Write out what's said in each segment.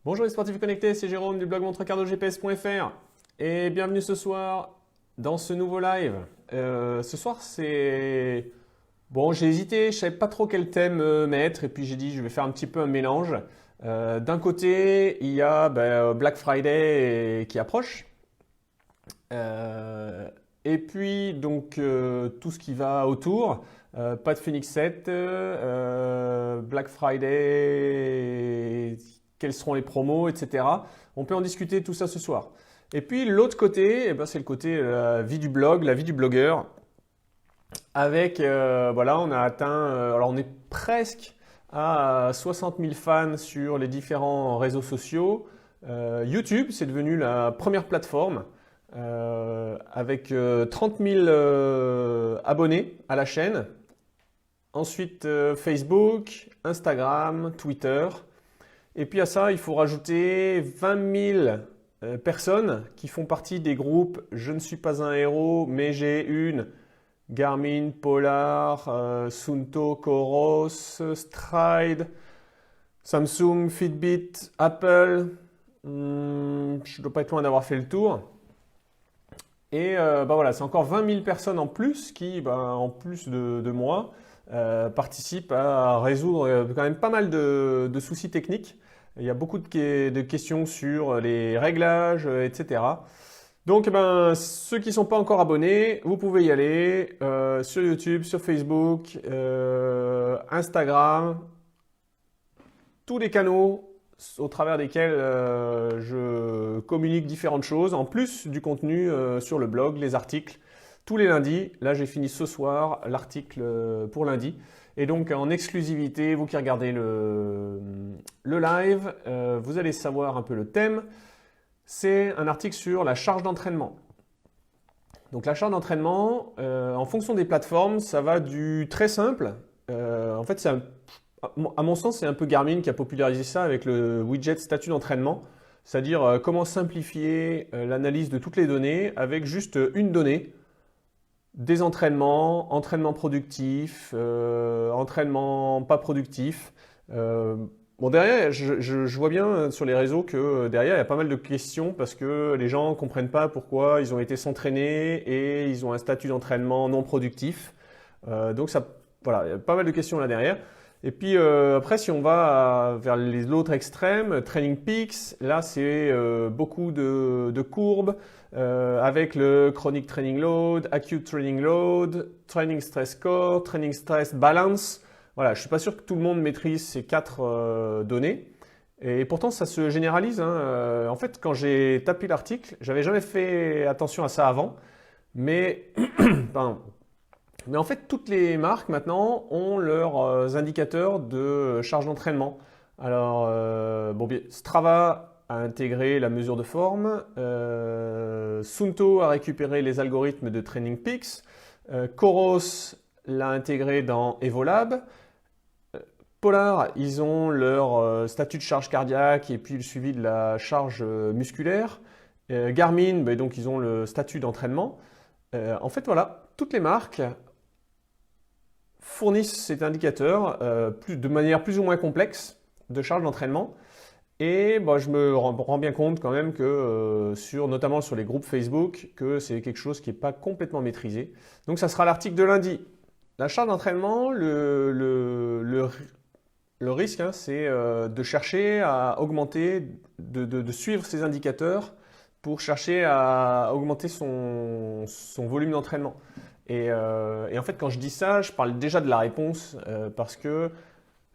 Bonjour les sportifs connectés, c'est Jérôme du blog montrecardogps.fr et bienvenue ce soir dans ce nouveau live. Ce soir c'est... Bon, j'ai hésité, je savais pas trop quel thème mettre et puis j'ai dit je vais faire un petit peu un mélange. D'un côté, il y a Black Friday qui approche. Et puis donc tout ce qui va autour, pas de Phoenix 7, Black Friday, quels seront les promos, etc. On peut en discuter tout ça ce soir. Et puis l'autre côté, eh ben, c'est le côté la vie du blog, la vie du blogueur. Avec, voilà, on a atteint, alors on est presque à 60 000 fans sur les différents réseaux sociaux. YouTube, c'est devenu la première plateforme avec 30 000 abonnés à la chaîne. Ensuite, Facebook, Instagram, Twitter. Et puis à ça, il faut rajouter 20 000 personnes qui font partie des groupes Je ne suis pas un héros, mais j'ai une Garmin, Polar, Suunto, Coros, Stride, Samsung, Fitbit, Apple. Je ne dois pas être loin d'avoir fait le tour. Et voilà, c'est encore 20 000 personnes en plus qui, en plus de moi, participent à résoudre quand même pas mal de soucis techniques. Il y a beaucoup de questions sur les réglages, etc. Donc, ceux qui ne sont pas encore abonnés, vous pouvez y aller sur YouTube, sur Facebook, Instagram, tous les canaux au travers desquels je communique différentes choses, en plus du contenu sur le blog, les articles, tous les lundis. Là, j'ai fini ce soir l'article pour lundi. Et donc, en exclusivité, vous qui regardez le live, vous allez savoir un peu le thème. C'est un article sur la charge d'entraînement. Donc, la charge d'entraînement, en fonction des plateformes, ça va du très simple. En fait, à mon sens, c'est un peu Garmin qui a popularisé ça avec le widget statut d'entraînement. C'est-à-dire comment simplifier l'analyse de toutes les données avec juste une donnée. Des entraînements, entraînements productifs, entraînements pas productifs. Derrière, je vois bien sur les réseaux que derrière, il y a pas mal de questions parce que les gens ne comprennent pas pourquoi ils ont été s'entraîner et ils ont un statut d'entraînement non productif. Donc ça, voilà, il y a pas mal de questions là derrière. Et puis après, si on va vers l'autre extrême, Training Peaks, là c'est beaucoup de courbes avec le Chronic Training Load, Acute Training Load, Training Stress Score, Training Stress Balance. Voilà, je ne suis pas sûr que tout le monde maîtrise ces quatre données. Et pourtant, ça se généralise, hein. En fait, quand j'ai tapé l'article, j'avais jamais fait attention à ça avant. Mais Mais en fait, toutes les marques maintenant ont leurs indicateurs de charge d'entraînement. Alors, Strava a intégré la mesure de forme, Suunto a récupéré les algorithmes de Training Peaks, Coros l'a intégré dans Evolab, Polar, ils ont leur statut de charge cardiaque et puis le suivi de la charge musculaire. Garmin, donc ils ont le statut d'entraînement. En fait, voilà, toutes les marques fournissent cet indicateur de manière plus ou moins complexe de charge d'entraînement. Et je me rends bien compte quand même que, notamment sur les groupes Facebook, que c'est quelque chose qui n'est pas complètement maîtrisé. Donc ça sera l'article de lundi. La charge d'entraînement, le risque, c'est de chercher à augmenter, de suivre ces indicateurs pour chercher à augmenter son volume d'entraînement. Et en fait, quand je dis ça, je parle déjà de la réponse parce que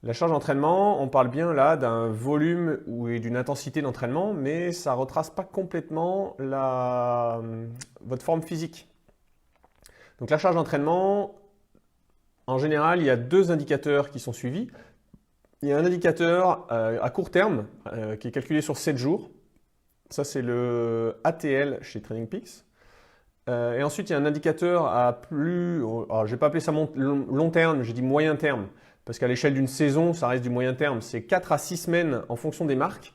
la charge d'entraînement, on parle bien là d'un volume et d'une intensité d'entraînement, mais ça ne retrace pas complètement votre forme physique. Donc la charge d'entraînement, en général, il y a deux indicateurs qui sont suivis. Il y a un indicateur à court terme qui est calculé sur 7 jours. Ça, c'est le ATL chez Training Peaks. Et ensuite, il y a un indicateur à plus, alors je ne vais pas appeler ça long terme, j'ai dit moyen terme, parce qu'à l'échelle d'une saison, ça reste du moyen terme, c'est 4 à 6 semaines en fonction des marques.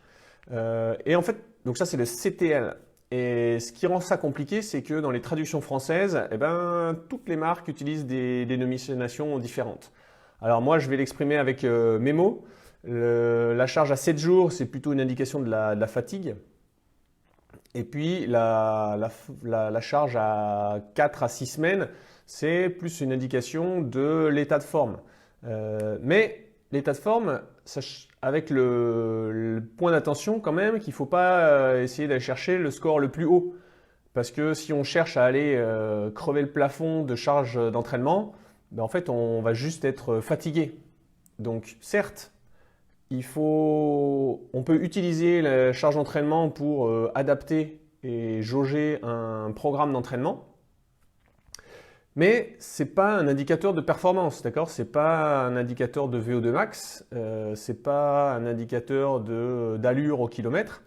Et en fait, donc ça c'est le CTL. Et ce qui rend ça compliqué, c'est que dans les traductions françaises, toutes les marques utilisent des dénominations différentes. Alors moi, je vais l'exprimer avec mes mots. La charge à 7 jours, c'est plutôt une indication de la fatigue. Et puis la charge à 4 à 6 semaines, c'est plus une indication de l'état de forme. Mais l'état de forme, avec le point d'attention quand même qu'il ne faut pas essayer d'aller chercher le score le plus haut. Parce que si on cherche à aller crever le plafond de charge d'entraînement, ben en fait on va juste être fatigué. Donc certes, on peut utiliser la charge d'entraînement pour adapter et jauger un programme d'entraînement, mais ce n'est pas un indicateur de performance, d'accord? Ce n'est pas un indicateur de VO2 max, ce n'est pas un indicateur d'allure au kilomètre,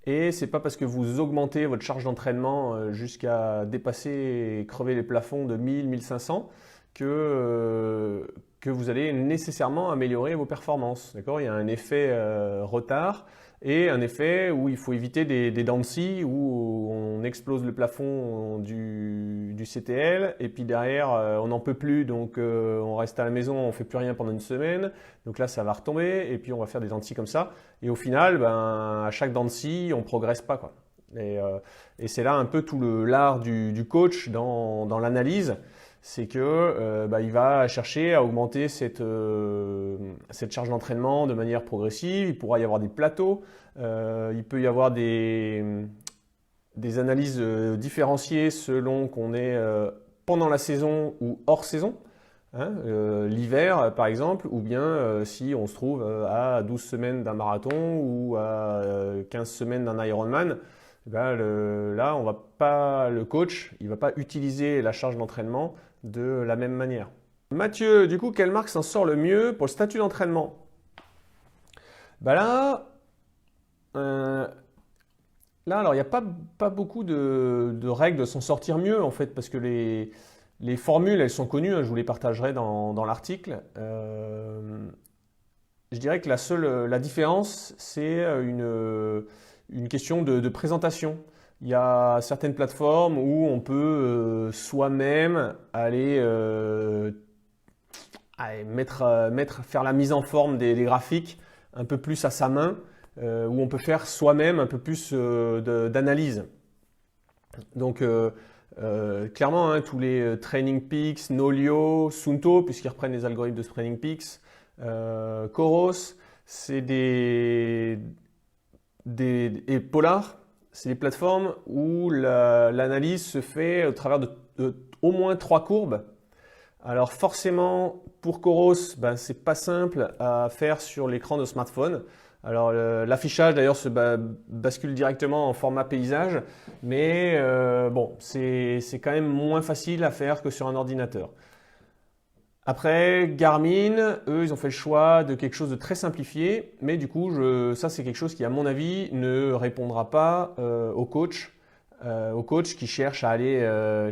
et ce n'est pas parce que vous augmentez votre charge d'entraînement jusqu'à dépasser et crever les plafonds de 1000, 1500 que vous allez nécessairement améliorer vos performances. D'accord? Il y a un effet retard et un effet où il faut éviter des dents de scie où on explose le plafond du CTL et puis derrière on n'en peut plus donc on reste à la maison, on ne fait plus rien pendant une semaine. Donc là ça va retomber et puis on va faire des dents de scie comme ça. Et au final, ben, à chaque dent de scie, on ne progresse pas, quoi. Et c'est là un peu tout l'art du coach dans l'analyse. C'est que il va chercher à augmenter cette charge d'entraînement de manière progressive. Il pourra y avoir des plateaux, il peut y avoir des analyses différenciées selon qu'on est pendant la saison ou hors saison. Hein, l'hiver par exemple, ou bien si on se trouve à 12 semaines d'un marathon ou à 15 semaines d'un Ironman. Ben, là, le coach, il ne va pas utiliser la charge d'entraînement de la même manière. Mathieu, du coup, quelle marque s'en sort le mieux pour le statut d'entraînement? Ben là, alors, il n'y a pas beaucoup de règles de s'en sortir mieux, en fait, parce que les formules, elles sont connues, hein, je vous les partagerai dans l'article. Je dirais que la différence, c'est une question de présentation. Il y a certaines plateformes où on peut soi-même aller faire la mise en forme des graphiques un peu plus à sa main, où on peut faire soi-même un peu plus d'analyse. Donc clairement, hein, tous les Training Peaks, Nolio, Suunto, puisqu'ils reprennent les algorithmes de Training Peaks, Coros, c'est et Polar, c'est des plateformes où l'analyse se fait au travers de au moins 3 courbes. Alors forcément, pour Coros, ben, c'est pas simple à faire sur l'écran de smartphone. Alors l'affichage d'ailleurs se bascule directement en format paysage, mais bon, c'est quand même moins facile à faire que sur un ordinateur. Après, Garmin, eux, ils ont fait le choix de quelque chose de très simplifié, mais du coup, ça c'est quelque chose qui, à mon avis, ne répondra pas aux coachs qui cherchent à aller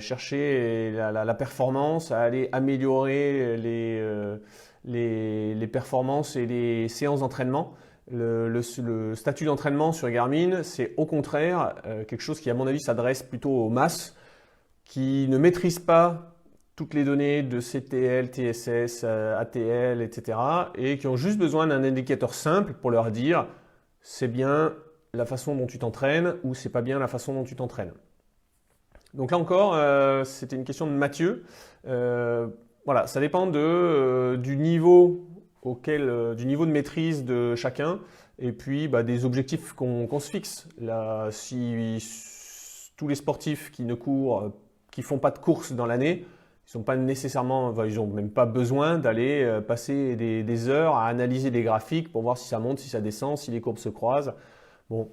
chercher la performance, à aller améliorer les performances et les séances d'entraînement. Le statut d'entraînement sur Garmin, c'est au contraire quelque chose qui, à mon avis, s'adresse plutôt aux masses qui ne maîtrisent pas toutes les données de CTL, TSS, ATL, etc. et qui ont juste besoin d'un indicateur simple pour leur dire c'est bien la façon dont tu t'entraînes ou c'est pas bien la façon dont tu t'entraînes. Donc là encore, c'était une question de Mathieu. Voilà, ça dépend du niveau du niveau de maîtrise de chacun et puis des objectifs qu'on se fixe. Là, si tous les sportifs qui font pas de course dans l'année, ils n'ont pas nécessairement, ils n'ont même pas besoin d'aller passer des heures à analyser des graphiques pour voir si ça monte, si ça descend, si les courbes se croisent. Bon.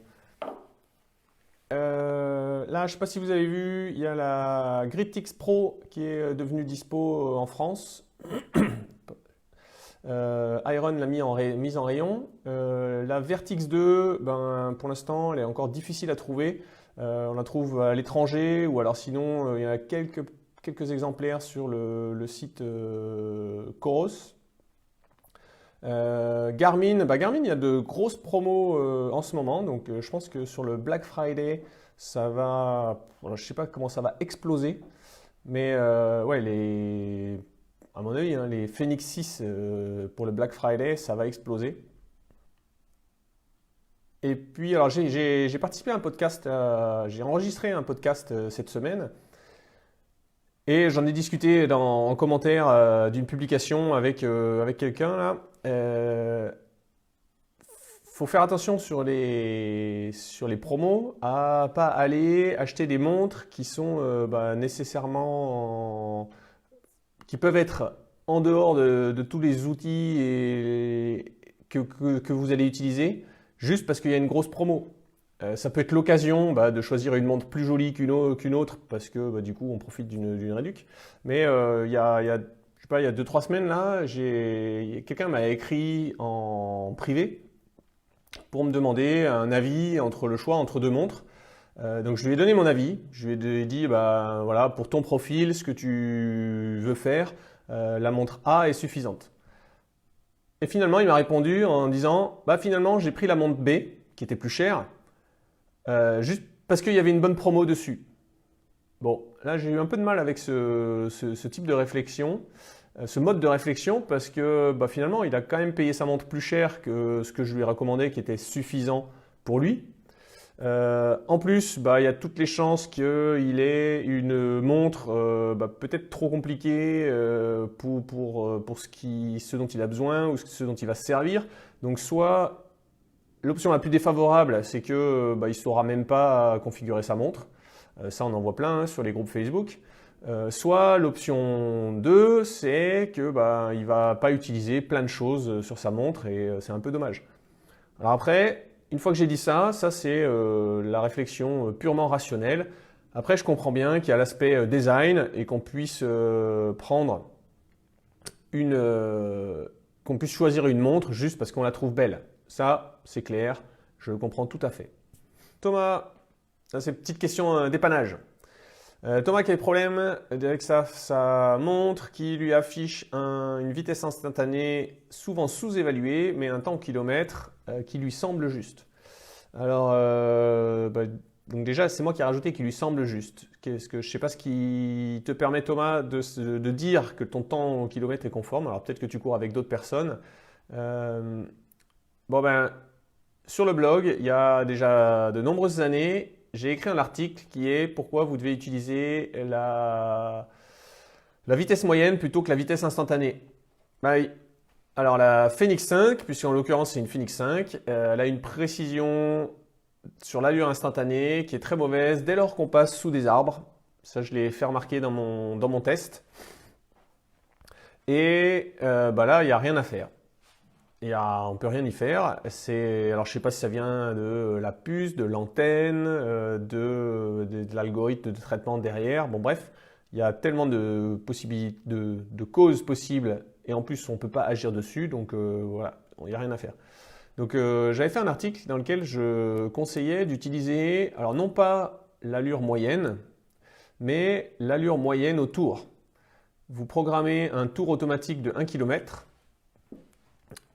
Là, je ne sais pas si vous avez vu, il y a la GridTix Pro qui est devenue dispo en France. Iron l'a mise en rayon. La Vertix 2, pour l'instant, elle est encore difficile à trouver. On la trouve à l'étranger ou alors sinon, il y a quelques exemplaires sur le site Coros. Garmin, il y a de grosses promos en ce moment, donc je pense que sur le Black Friday, ça va, je ne sais pas comment ça va exploser, mais ouais, à mon avis, hein, les Phoenix 6 pour le Black Friday, ça va exploser. Et puis, alors j'ai participé à un podcast, j'ai enregistré un podcast cette semaine et j'en ai discuté en commentaire d'une publication avec quelqu'un là. Faut faire attention sur les promos à pas aller acheter des montres qui sont nécessairement qui peuvent être en dehors de tous les outils que vous allez utiliser juste parce qu'il y a une grosse promo. Ça peut être l'occasion de choisir une montre plus jolie qu'une autre parce que du coup on profite d'une réduc. Mais je sais pas, il y a 2-3 semaines là, quelqu'un m'a écrit en privé pour me demander un avis entre le choix entre deux montres. Donc je lui ai donné mon avis, je lui ai dit voilà, pour ton profil, ce que tu veux faire, la montre A est suffisante. Et finalement il m'a répondu en disant finalement j'ai pris la montre B qui était plus chère, juste parce qu'il y avait une bonne promo dessus. Bon, là j'ai eu un peu de mal avec ce type de réflexion, ce mode de réflexion, parce que finalement il a quand même payé sa montre plus cher que ce que je lui ai recommandé qui était suffisant pour lui. En plus, il y a toutes les chances qu'il ait une montre peut-être trop compliquée pour ce dont il a besoin ou ce dont il va se servir. Donc soit l'option la plus défavorable, c'est que il ne saura même pas configurer sa montre. Ça, on en voit plein sur les groupes Facebook. Soit l'option 2, c'est que il va pas utiliser plein de choses sur sa montre et c'est un peu dommage. Alors après, une fois que j'ai dit ça c'est la réflexion purement rationnelle. Après, je comprends bien qu'il y a l'aspect design et qu'on puisse qu'on puisse choisir une montre juste parce qu'on la trouve belle. Ça, c'est clair, je le comprends tout à fait. Thomas, ça c'est une petite question dépannage. Thomas qui a des problèmes avec sa montre qui lui affiche une vitesse instantanée souvent sous-évaluée, mais un temps au kilomètre qui lui semble juste. Alors, donc déjà, c'est moi qui ai rajouté qui lui semble juste. Je ne sais pas ce qui te permet, Thomas, de dire que ton temps au kilomètre est conforme. Alors peut-être que tu cours avec d'autres personnes. Sur le blog, il y a déjà de nombreuses années, j'ai écrit un article qui est pourquoi vous devez utiliser la vitesse moyenne plutôt que la vitesse instantanée. Alors la Fenix 5, puisqu'en l'occurrence c'est une Fenix 5, elle a une précision sur l'allure instantanée qui est très mauvaise dès lors qu'on passe sous des arbres. Ça je l'ai fait remarquer dans mon test. Et là il n'y a rien à faire. On ne peut rien y faire. Alors, je ne sais pas si ça vient de la puce, de l'antenne, de l'algorithme de traitement derrière. Bon, bref, il y a tellement de possibilités, de causes possibles, et en plus, on ne peut pas agir dessus. Donc, voilà, il n'y a rien à faire. Donc, j'avais fait un article dans lequel je conseillais d'utiliser, alors non pas l'allure moyenne, mais l'allure moyenne au tour. Vous programmez un tour automatique de 1 km.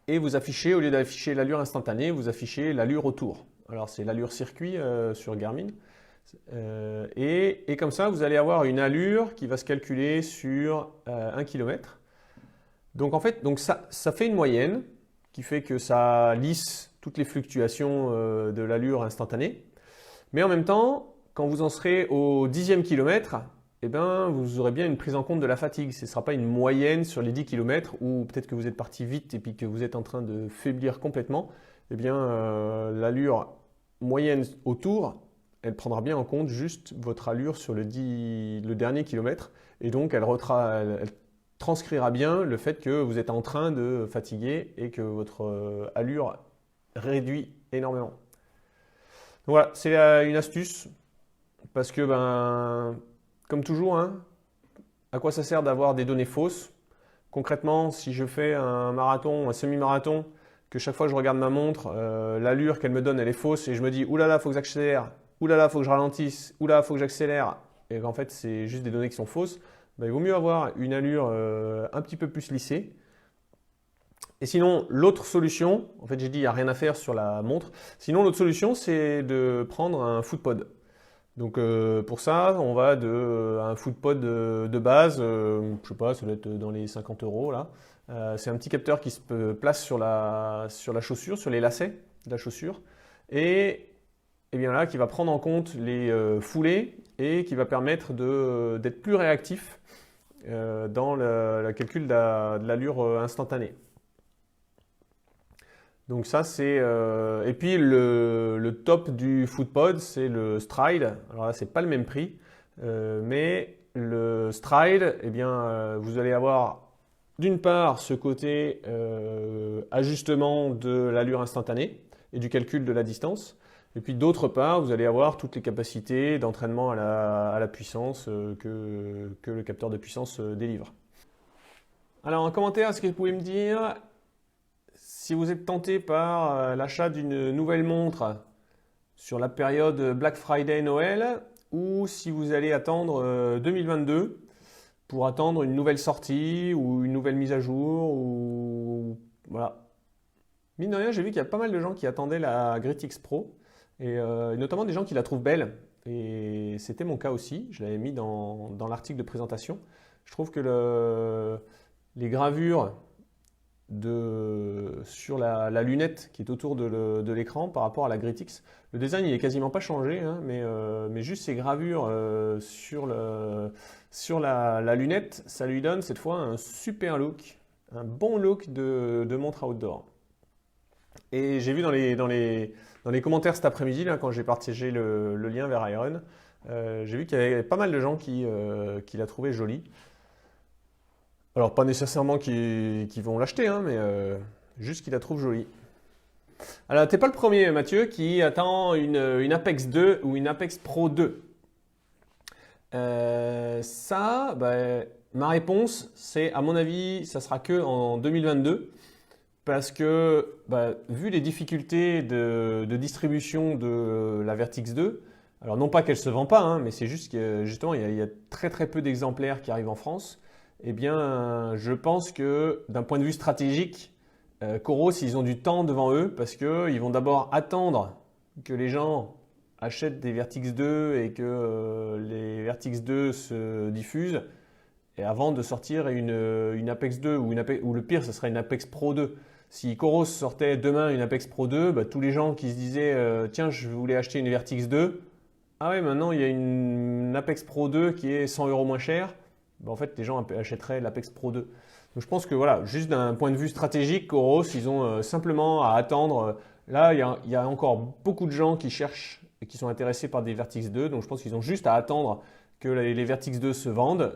Et vous affichez, au lieu d'afficher l'allure instantanée, vous affichez l'allure au tour. Alors c'est l'allure circuit sur Garmin. Et comme ça, vous allez avoir une allure qui va se calculer sur 1 km. Donc en fait, ça fait une moyenne qui fait que ça lisse toutes les fluctuations de l'allure instantanée. Mais en même temps, quand vous en serez au 10e kilomètre, vous aurez bien une prise en compte de la fatigue. Ce ne sera pas une moyenne sur les 10 km où peut-être que vous êtes parti vite et puis que vous êtes en train de faiblir complètement. L'allure moyenne au tour, elle prendra bien en compte juste votre allure sur le dernier kilomètre. Et donc, elle transcrira bien le fait que vous êtes en train de fatiguer et que votre allure réduit énormément. Donc voilà, c'est une astuce parce que comme toujours, à quoi ça sert d'avoir des données fausses? Concrètement, si je fais un marathon, un semi-marathon, que chaque fois que je regarde ma montre, l'allure qu'elle me donne, elle est fausse et je me dis oulala, faut que j'accélère, oulala, faut que je ralentisse, oulala, faut que j'accélère, et qu'en fait c'est juste des données qui sont fausses, il vaut mieux avoir une allure un petit peu plus lissée. Et sinon, l'autre solution, en fait j'ai dit il n'y a rien à faire sur la montre, sinon l'autre solution c'est de prendre un footpod. Donc pour ça, on va un footpod de base, je sais pas, ça doit être dans les 50 € là. C'est un petit capteur qui se place sur la chaussure, sur les lacets de la chaussure. et bien là, qui va prendre en compte les foulées et qui va permettre d'être plus réactif dans le calcul de l'allure instantanée. Donc ça c'est et puis le top du FootPod, c'est le Stride. Alors là c'est pas le même prix, mais le Stride, eh bien vous allez avoir d'une part ce côté ajustement de l'allure instantanée et du calcul de la distance, et puis d'autre part vous allez avoir toutes les capacités d'entraînement à la puissance que le capteur de puissance délivre. Alors en commentaire, est-ce que vous pouvez me dire si vous êtes tenté par l'achat d'une nouvelle montre sur la période Black Friday Noël, ou si vous allez attendre 2022 pour attendre une nouvelle sortie ou une nouvelle mise à jour, ou voilà. Mine de rien, j'ai vu qu'il y a pas mal de gens qui attendaient la GritX Pro, et notamment des gens qui la trouvent belle, et c'était mon cas aussi, je l'avais mis dans l'article de présentation. Je trouve que les gravures sur la lunette qui est autour de l'écran par rapport à la GritX. Le design il est quasiment pas changé, hein, mais juste ces gravures sur la lunette, ça lui donne cette fois un super look, un bon look de montre outdoor. Et j'ai vu dans les commentaires cet après-midi, quand j'ai partagé le lien vers Iron, j'ai vu qu'il y avait pas mal de gens qui la trouvaient jolie. Alors, pas nécessairement qui vont l'acheter, hein, mais juste qu'ils la trouvent jolie. Alors, t'es pas le premier, Mathieu, qui attend une Apex 2 ou une Apex Pro 2. Ma réponse, c'est, à mon avis, ça sera que en 2022. Parce que, vu les difficultés de distribution de la Vertix 2, alors non pas qu'elle ne se vend pas, hein, mais c'est juste que justement, il y a très très peu d'exemplaires qui arrivent en France. Eh bien, je pense que d'un point de vue stratégique, Coros, ils ont du temps devant eux parce qu'ils vont d'abord attendre que les gens achètent des Vertix 2 et que les Vertix 2 se diffusent, et avant de sortir une Apex 2 ou le pire, ce serait une Apex Pro 2. Si Coros sortait demain une Apex Pro 2, tous les gens qui se disaient tiens, je voulais acheter une Vertix 2, ah ouais, maintenant il y a une Apex Pro 2 qui est 100 € moins chère. En fait, les gens achèteraient l'Apex Pro 2. Donc, je pense que voilà, juste d'un point de vue stratégique, Coros, ils ont simplement à attendre. Là, il y a encore beaucoup de gens qui cherchent et qui sont intéressés par des Vertix 2. Donc, je pense qu'ils ont juste à attendre que les Vertix 2 se vendent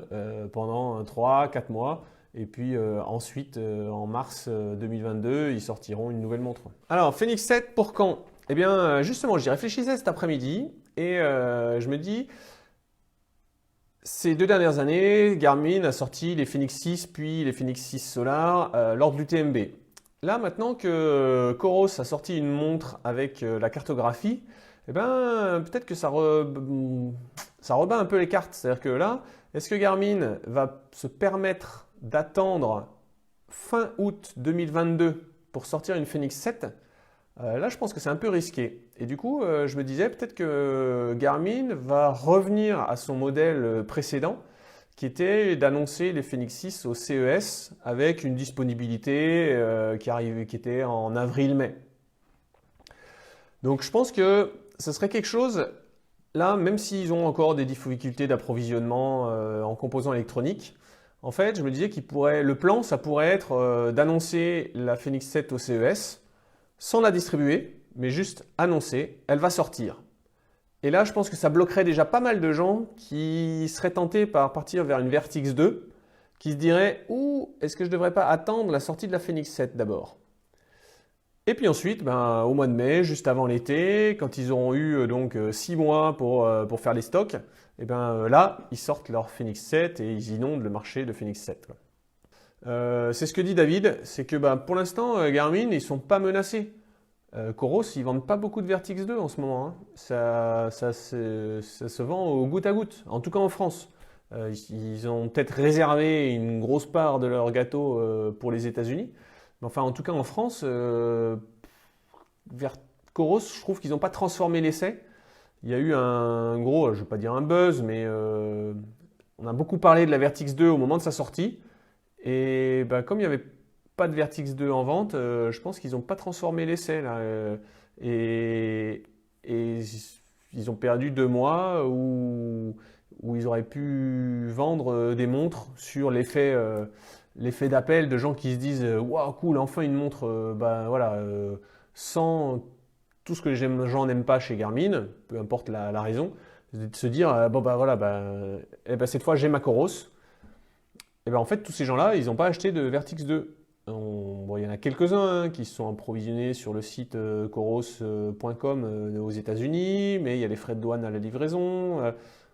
pendant 3-4 mois. Et puis ensuite, en mars 2022, ils sortiront une nouvelle montre. Alors, Phoenix 7 pour quand? Eh bien, justement, j'y réfléchissais cet après-midi et je me dis… Ces 2 dernières années, Garmin a sorti les Fenix 6 puis les Fenix 6 Solar lors de l'UTMB. Là, maintenant que Coros a sorti une montre avec la cartographie, eh ben, peut-être que ça rebat un peu les cartes. C'est-à-dire que là, est-ce que Garmin va se permettre d'attendre fin août 2022 pour sortir une Fenix 7? Là, je pense que c'est un peu risqué. Et du coup, je me disais peut-être que Garmin va revenir à son modèle précédent, qui était d'annoncer les Fenix 6 au CES avec une disponibilité qui était en avril-mai. Donc, je pense que ce serait quelque chose, là, même s'ils ont encore des difficultés d'approvisionnement en composants électroniques, en fait, je me disais le plan, ça pourrait être d'annoncer la Fenix 7 au CES, sans la distribuer, mais juste annoncer, elle va sortir. Et là, je pense que ça bloquerait déjà pas mal de gens qui seraient tentés par partir vers une Vertix 2, qui se diraient « Ouh, est-ce que je ne devrais pas attendre la sortie de la Phoenix 7 d'abord ?» Et puis ensuite, au mois de mai, juste avant l'été, quand ils auront eu donc 6 mois pour faire les stocks, et là, ils sortent leur Phoenix 7 et ils inondent le marché de Phoenix 7. C'est ce que dit David, c'est que pour l'instant, Garmin, ils ne sont pas menacés. Coros, ils ne vendent pas beaucoup de Vertix 2 en ce moment, hein. Ça se vend au goutte à goutte, en tout cas en France. Ils ont peut-être réservé une grosse part de leur gâteau pour les États-Unis. Mais enfin, en tout cas en France, Coros, je trouve qu'ils n'ont pas transformé l'essai. Il y a eu un gros, je ne vais pas dire un buzz, mais on a beaucoup parlé de la Vertix 2 au moment de sa sortie. Et comme il n'y avait pas de Vertix 2 en vente, je pense qu'ils n'ont pas transformé l'essai là. et ils ont perdu 2 mois où ils auraient pu vendre des montres sur l'effet d'appel de gens qui se disent waouh, cool, enfin une montre sans tout ce que les gens n'aiment pas chez Garmin, peu importe la raison, de se dire bon bah voilà, cette fois j'ai ma Coros. Et ben en fait tous ces gens-là, ils n'ont pas acheté de Vertix 2. Il y en a quelques-uns qui se sont approvisionnés sur le site coros.com aux États-Unis, mais il y a les frais de douane à la livraison.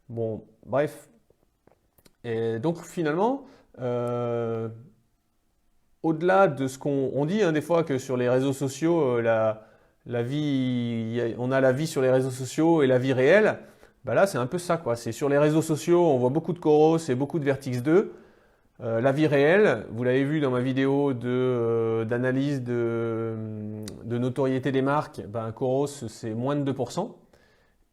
Bon, bref. Et donc finalement, au-delà de ce qu'on dit, des fois que sur les réseaux sociaux, la vie, on a la vie sur les réseaux sociaux et la vie réelle. Bah là, c'est un peu ça, quoi. C'est sur les réseaux sociaux, on voit beaucoup de Coros et beaucoup de Vertix 2. La vie réelle, vous l'avez vu dans ma vidéo d'analyse de notoriété des marques, Coros c'est moins de 2%.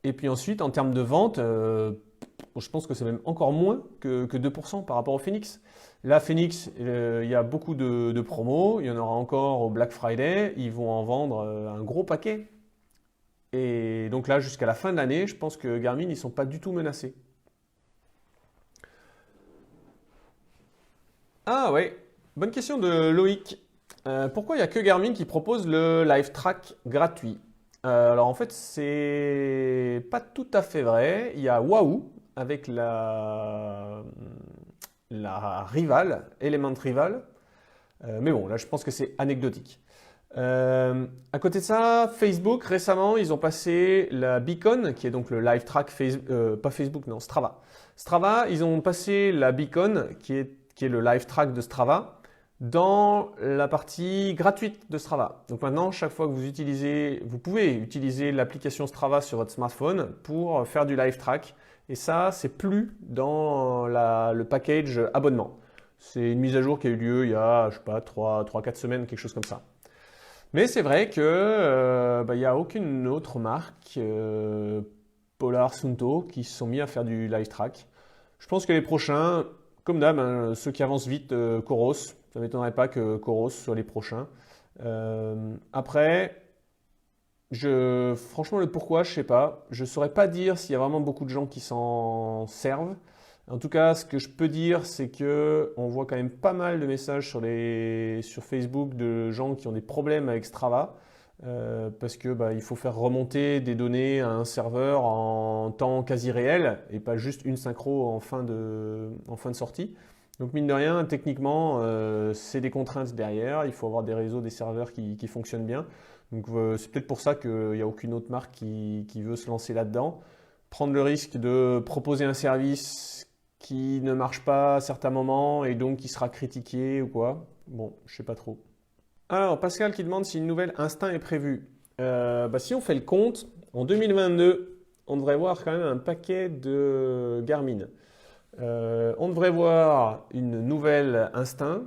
Et puis ensuite, en termes de vente, je pense que c'est même encore moins que 2% par rapport au Phoenix. Là, Phoenix, il y a beaucoup de promos, il y en aura encore au Black Friday, ils vont en vendre un gros paquet. Et donc là, jusqu'à la fin de l'année, je pense que Garmin, ils ne sont pas du tout menacés. Ah ouais, bonne question de Loïc. Pourquoi il n'y a que Garmin qui propose le Live Track gratuit? Alors en fait, c'est pas tout à fait vrai. Il y a Wahoo avec la Rival, Element Rival. Mais bon, là je pense que c'est anecdotique. À côté de ça, Facebook, récemment, ils ont passé la Beacon, qui est donc le Live Track, pas Facebook, non, Strava. Strava, ils ont passé la Beacon, qui est le Live Track de Strava, dans la partie gratuite de Strava. Donc maintenant, chaque fois que vous pouvez utiliser l'application Strava sur votre smartphone pour faire du Live Track. Et ça, c'est plus dans le package abonnement. C'est une mise à jour qui a eu lieu il y a, je sais pas, 3-4 semaines, quelque chose comme ça. Mais c'est vrai que il n'y a aucune autre marque, Polar, Suunto, qui se sont mis à faire du Live Track. Je pense que les prochains, comme d'hab, ceux qui avancent vite, Coros, ça ne m'étonnerait pas que Coros soit les prochains. Après, franchement, le pourquoi, je ne sais pas. Je ne saurais pas dire s'il y a vraiment beaucoup de gens qui s'en servent. En tout cas, ce que je peux dire, c'est que on voit quand même pas mal de messages sur Facebook de gens qui ont des problèmes avec Strava parce que il faut faire remonter des données à un serveur en temps quasi réel et pas juste une synchro en fin de sortie. Donc mine de rien, techniquement, c'est des contraintes derrière. Il faut avoir des réseaux, des serveurs qui fonctionnent bien. Donc c'est peut-être pour ça qu'il n'y a aucune autre marque qui veut se lancer là-dedans. Prendre le risque de proposer un service qui ne marche pas à certains moments et donc qui sera critiqué ou quoi. Bon, je sais pas trop. Alors, Pascal qui demande si une nouvelle Instinct est prévue. Si on fait le compte, en 2022, on devrait voir quand même un paquet de Garmin. On devrait voir une nouvelle Instinct,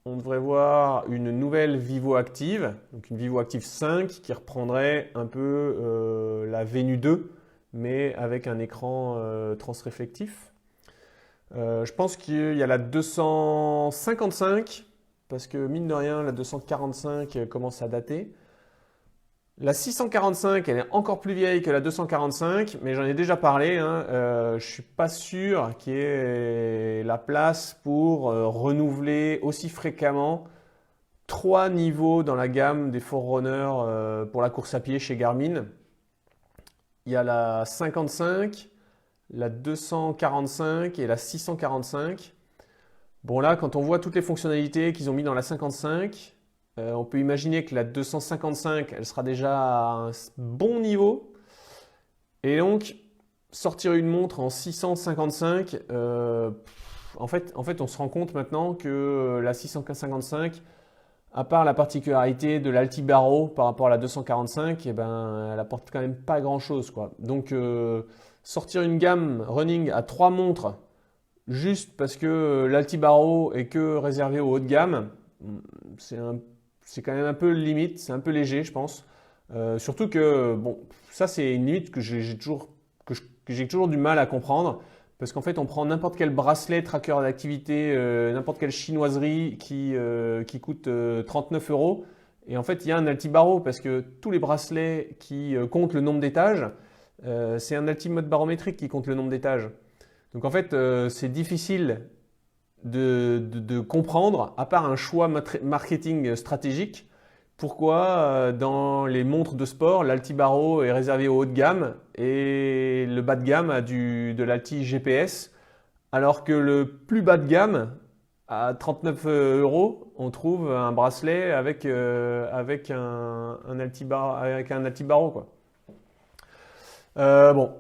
on devrait voir une nouvelle Vivo Active, donc une Vivo Active 5 qui reprendrait un peu la Venu 2, mais avec un écran transréflectif. Je pense qu'il y a la 255, parce que mine de rien, la 245 commence à dater. La 645, elle est encore plus vieille que la 245, mais j'en ai déjà parlé. Je ne suis pas sûr qu'il y ait la place pour renouveler aussi fréquemment 3 niveaux dans la gamme des Forerunners pour la course à pied chez Garmin. Il y a la 55, la 245 et la 645. Bon là, quand on voit toutes les fonctionnalités qu'ils ont mis dans la 55, on peut imaginer que la 255, elle sera déjà à un bon niveau. Et donc, sortir une montre en 655, en fait, on se rend compte maintenant que la 655, à part la particularité de l'altibaro par rapport à la 245, elle apporte quand même pas grand-chose, quoi. Donc, sortir une gamme running à 3 montres juste parce que l'altibaro est que réservé au haut de gamme, c'est quand même un peu limite, c'est un peu léger, je pense. Surtout que, bon, ça c'est une limite que j'ai toujours du mal à comprendre. Parce qu'en fait, on prend n'importe quel bracelet tracker d'activité, n'importe quelle chinoiserie qui coûte 39 € Et en fait, il y a un altibaro parce que tous les bracelets qui comptent le nombre d'étages, c'est un altimode barométrique qui compte le nombre d'étages. Donc en fait, c'est difficile de comprendre, à part un choix marketing stratégique, pourquoi dans les montres de sport, l'altibaro est réservé au haut de gamme et le bas de gamme a de l'alti GPS, alors que le plus bas de gamme, à 39 euros, on trouve un bracelet avec avec un altibaro, quoi. Bon,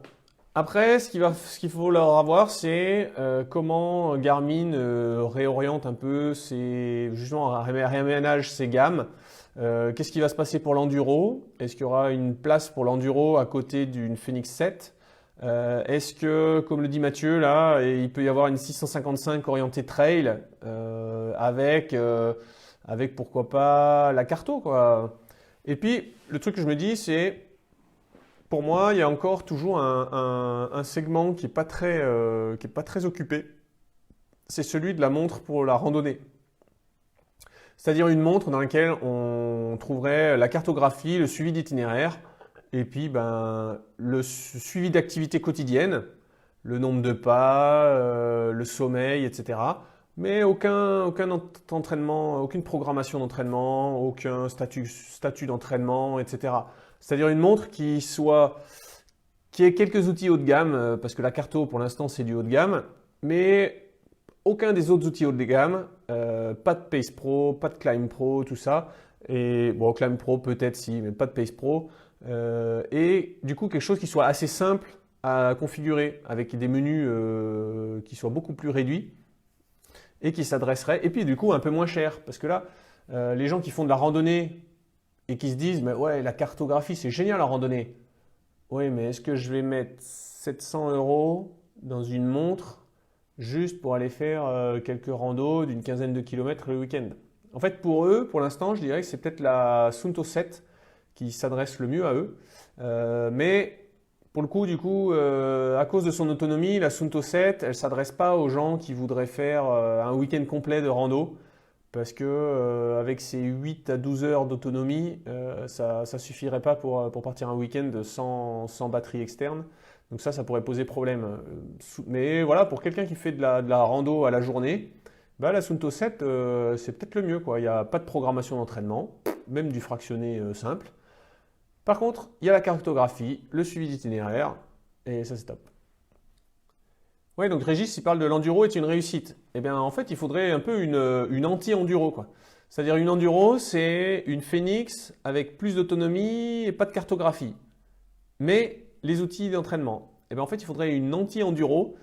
après, ce qu'il faut leur avoir, c'est comment Garmin réoriente un peu justement, réaménage ses gammes. Qu'est-ce qui va se passer pour l'enduro? Est-ce qu'il y aura une place pour l'enduro à côté d'une Fenix 7? Est-ce que, comme le dit Mathieu, là, il peut y avoir une 655 orientée trail avec pourquoi pas la Carto, quoi. Et puis, le truc que je me dis, c'est pour moi, il y a encore toujours un segment qui n'est pas très occupé. C'est celui de la montre pour la randonnée. C'est-à-dire une montre dans laquelle on trouverait la cartographie, le suivi d'itinéraire, et puis le suivi d'activités quotidiennes, le nombre de pas, le sommeil, etc. Mais aucun entraînement, aucune programmation d'entraînement, aucun statut d'entraînement, etc. C'est-à-dire une montre qui ait quelques outils haut de gamme, parce que la Carto pour l'instant c'est du haut de gamme, mais aucun des autres outils haut de gamme, pas de Pace Pro, pas de Climb Pro, tout ça. Et bon, Climb Pro peut-être si, mais pas de Pace Pro. Et du coup quelque chose qui soit assez simple à configurer, avec des menus qui soient beaucoup plus réduits et qui s'adresseraient, et puis du coup un peu moins cher, parce que là, les gens qui font de la randonnée et qui se disent, mais ouais, la cartographie, c'est génial en randonnée. Oui, mais est-ce que je vais mettre 700 euros dans une montre juste pour aller faire quelques randos d'une quinzaine de kilomètres le week-end? En fait, pour eux, pour l'instant, je dirais que c'est peut-être la Suunto 7 qui s'adresse le mieux à eux. Mais pour le coup, du coup, à cause de son autonomie, la Suunto 7, elle ne s'adresse pas aux gens qui voudraient faire un week-end complet de rando. Parce que avec ses 8 à 12 heures d'autonomie, ça ne suffirait pas pour partir un week-end sans batterie externe. Donc ça pourrait poser problème. Mais voilà, pour quelqu'un qui fait de la rando à la journée, la Suunto 7, c'est peut-être le mieux, quoi. Il n'y a pas de programmation d'entraînement, même du fractionné simple. Par contre, il y a la cartographie, le suivi d'itinéraire, et ça c'est top. Oui, donc Régis, il parle de l'enduro est une réussite. Eh bien, en fait, il faudrait un peu une anti-enduro, quoi. C'est-à-dire une enduro, c'est une Phoenix avec plus d'autonomie et pas de cartographie. Mais les outils d'entraînement. Eh bien, en fait, il faudrait une anti-enduro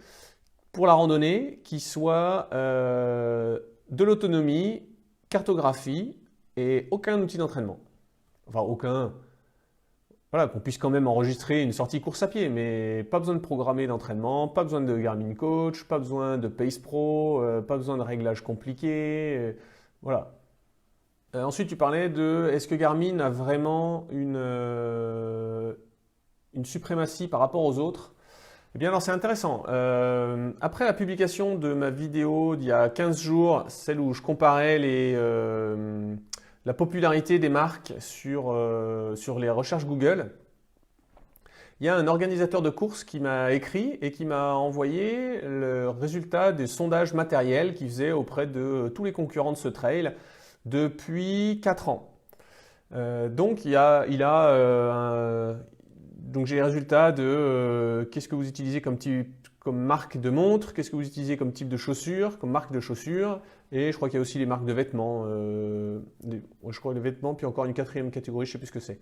pour la randonnée qui soit de l'autonomie, cartographie et aucun outil d'entraînement. Enfin, aucun. Voilà, qu'on puisse quand même enregistrer une sortie course à pied, mais pas besoin de programmer d'entraînement, pas besoin de Garmin Coach, pas besoin de Pace Pro, pas besoin de réglages compliqués. Voilà. Ensuite, tu parlais de est-ce que Garmin a vraiment une suprématie par rapport aux autres? Eh bien, alors c'est intéressant. Après la publication de ma vidéo d'il y a 15 jours, celle où je comparais la popularité des marques sur les recherches Google, il y a un organisateur de courses qui m'a écrit et qui m'a envoyé le résultat des sondages matériels qu'il faisait auprès de tous les concurrents de ce trail depuis 4 ans. Donc, donc j'ai les résultats de qu'est-ce que vous utilisez comme marque de montre, qu'est-ce que vous utilisez comme type de chaussures, comme marque de chaussures, et je crois qu'il y a aussi les marques de vêtements, je crois les vêtements, puis encore une quatrième catégorie, je ne sais plus ce que c'est.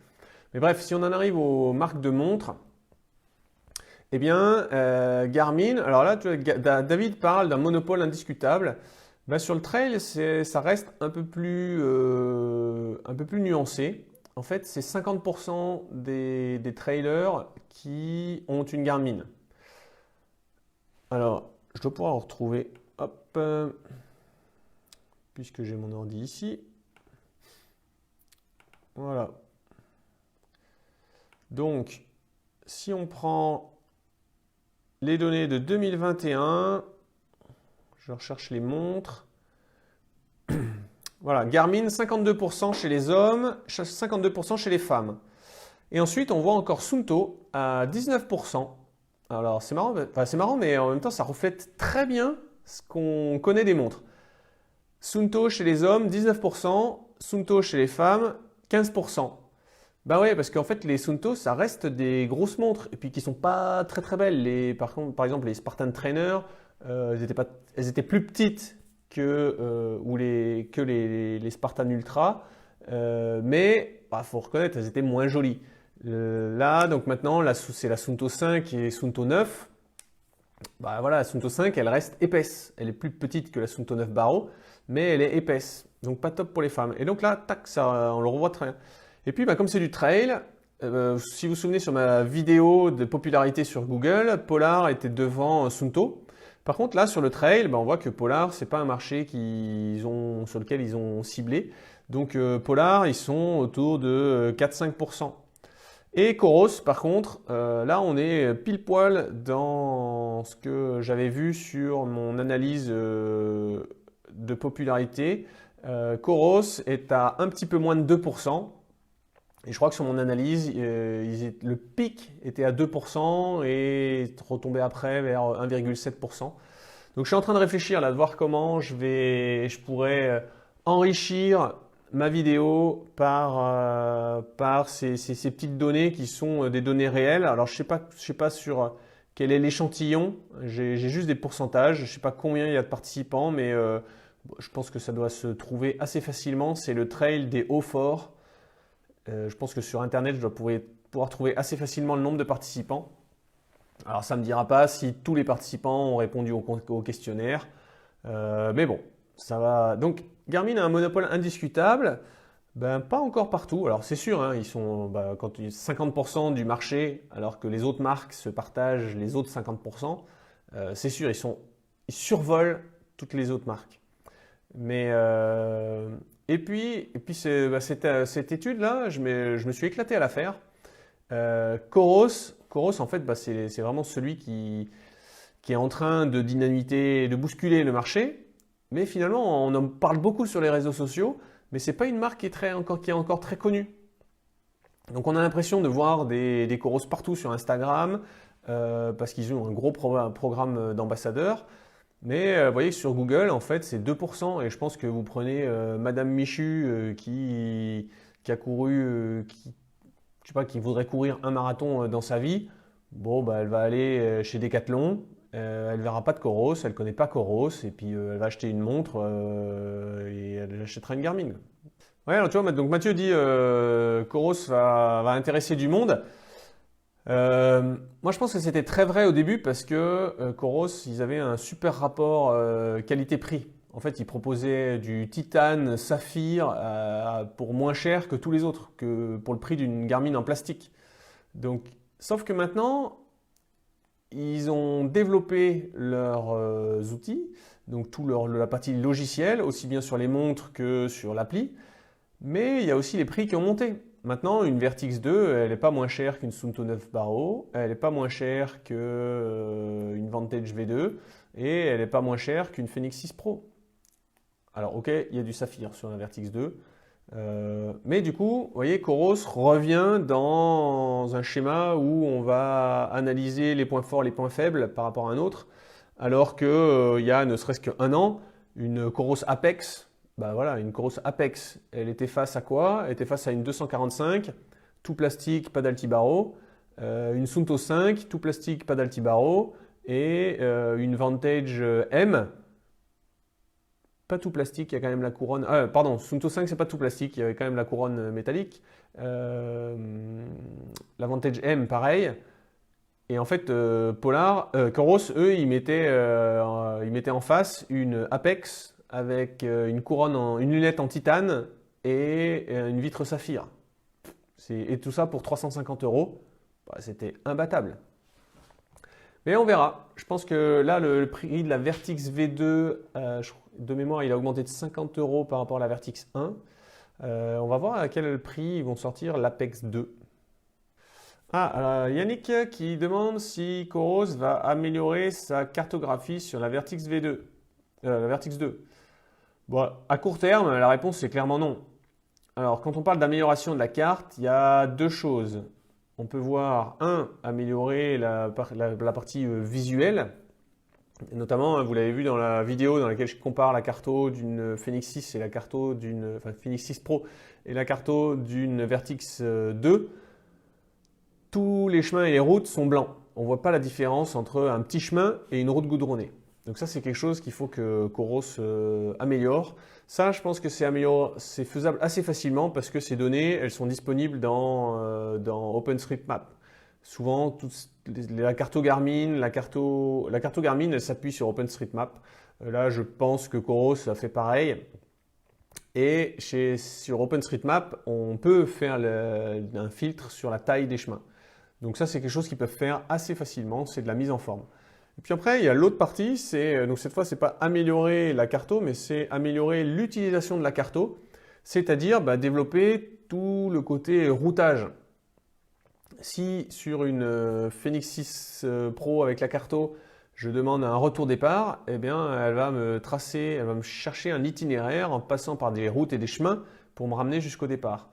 Mais bref, si on en arrive aux marques de montres, eh bien Garmin, alors là David parle d'un monopole indiscutable. Sur le trail, ça reste un peu plus nuancé. En fait, c'est 50% des trailers qui ont une Garmin. Alors, je dois pouvoir en retrouver, hop, puisque j'ai mon ordi ici. Voilà. Donc, si on prend les données de 2021, je recherche les montres. Voilà, Garmin 52% chez les hommes, 52% chez les femmes. Et ensuite, on voit encore Suunto à 19%. Alors, c'est marrant, enfin, c'est marrant, mais en même temps, ça reflète très bien ce qu'on connaît des montres. Suunto chez les hommes, 19%. Suunto chez les femmes, 15%. Bah ouais, parce qu'en fait, les Suunto, ça reste des grosses montres, et puis qui sont pas très très belles. Par exemple, les Spartan Trainer, elles étaient plus petites que les Spartan Ultra, mais bah, faut reconnaître, elles étaient moins jolies. Là, donc maintenant, c'est la Suunto 5 et Suunto 9. Bah voilà, la Suunto 5, elle reste épaisse. Elle est plus petite que la Suunto 9 Barreau, mais elle est épaisse. Donc pas top pour les femmes. Et donc là, tac, ça, on le revoit très bien. Et puis, bah, comme c'est du trail, si vous vous souvenez sur ma vidéo de popularité sur Google, Polar était devant Suunto. Par contre, là, sur le trail, bah, on voit que Polar, c'est pas un marché sur lequel ils ont ciblé. Donc, Polar, ils sont autour de 4-5%. Et Coros, par contre, là, on est pile poil dans ce que j'avais vu sur mon analyse de popularité. Coros est à un petit peu moins de 2%. Et je crois que sur mon analyse, le pic était à 2% et retombé après vers 1,7%. Donc je suis en train de réfléchir là, de voir comment je pourrais enrichir ma vidéo par ces petites données qui sont des données réelles. Alors je sais pas sur quel est l'échantillon, j'ai juste des pourcentages, je ne sais pas combien il y a de participants, mais je pense que ça doit se trouver assez facilement. C'est le trail des Hauts-Forts. Je pense que sur Internet, je dois pouvoir trouver assez facilement le nombre de participants. Alors, ça ne me dira pas si tous les participants ont répondu au questionnaire. Mais bon, ça va. Donc, Garmin a un monopole indiscutable. Ben, pas encore partout. Alors, c'est sûr, hein, ils sont quand 50% du marché, alors que les autres marques se partagent les autres 50%. C'est sûr, ils survolent toutes les autres marques. Mais cette étude-là, je me suis éclaté à la faire. Coros, en fait, c'est vraiment celui qui est en train de dynamiter, de bousculer le marché. Mais finalement, on en parle beaucoup sur les réseaux sociaux, mais c'est pas une marque qui est encore très connue. Donc on a l'impression de voir des Coros partout sur Instagram, parce qu'ils ont un gros programme d'ambassadeurs. Mais vous voyez que sur Google, en fait, c'est 2%. Et je pense que vous prenez Madame Michu qui a couru, je sais pas, qui voudrait courir un marathon dans sa vie. Bon, bah, elle va aller chez Decathlon. Elle verra pas de Coros, elle connaît pas Coros. Et puis, elle va acheter une montre et elle achètera une Garmin. Ouais, alors tu vois, donc Mathieu dit Coros va intéresser du monde. Moi, je pense que c'était très vrai au début parce que Coros, ils avaient un super rapport qualité-prix. En fait, ils proposaient du titane, saphir pour moins cher que tous les autres, que pour le prix d'une Garmin en plastique. Donc, sauf que maintenant, ils ont développé leurs outils, donc la partie logicielle, aussi bien sur les montres que sur l'appli. Mais il y a aussi les prix qui ont monté. Maintenant, une Vertix 2, elle n'est pas moins chère qu'une Suunto 9 Barreau, elle n'est pas moins chère qu'une Vantage V2 et elle n'est pas moins chère qu'une Fenix 6 Pro. Alors ok, il y a du saphir sur la Vertix 2, mais du coup, vous voyez, Coros revient dans un schéma où on va analyser les points forts, les points faibles par rapport à un autre, alors qu'il y a ne serait-ce qu'un an, une Coros Apex. Bah voilà, une Coros Apex, elle était face à quoi? Elle était face à une 245, tout plastique, pas d'altibaro, une Suunto 5, tout plastique, pas d'altibaro, et une Vantage M, pas tout plastique, il y a quand même la couronne. Pardon, Suunto 5, c'est pas tout plastique, il y avait quand même la couronne métallique. La Vantage M, pareil. Et en fait, Coros, eux, ils mettaient en face une Apex avec une lunette en titane et une vitre saphir. Et tout ça pour 350 €. Bah, c'était imbattable. Mais on verra. Je pense que là, le prix de la Vertix V2, de mémoire, il a augmenté de 50 € par rapport à la Vertix 1. On va voir à quel prix ils vont sortir l'Apex 2. Yannick qui demande si Coros va améliorer sa cartographie sur la Vertix V2. La Vertix 2. Bon, à court terme, la réponse c'est clairement non. Alors, quand on parle d'amélioration de la carte, il y a deux choses. On peut voir, améliorer la partie visuelle. Et notamment, vous l'avez vu dans la vidéo dans laquelle je compare la carto d'une Phoenix 6 et la carto d'une Phoenix 6 Pro et la carto d'une Vertix 2. Tous les chemins et les routes sont blancs. On ne voit pas la différence entre un petit chemin et une route goudronnée. Donc ça, c'est quelque chose qu'il faut que Coros améliore. Ça, je pense que c'est faisable assez facilement parce que ces données, elles sont disponibles dans OpenStreetMap. Souvent, la carto Garmin, la carto Garmin, elle s'appuie sur OpenStreetMap. Là, je pense que Coros a fait pareil. Et sur OpenStreetMap, on peut faire un filtre sur la taille des chemins. Donc ça, c'est quelque chose qu'ils peuvent faire assez facilement, c'est de la mise en forme. Et puis après, il y a l'autre partie, donc cette fois, c'est pas améliorer la carto, mais c'est améliorer l'utilisation de la carto, c'est-à-dire développer tout le côté routage. Si sur une Phoenix 6 Pro avec la carto, je demande un retour départ, eh bien, elle va me chercher un itinéraire en passant par des routes et des chemins pour me ramener jusqu'au départ.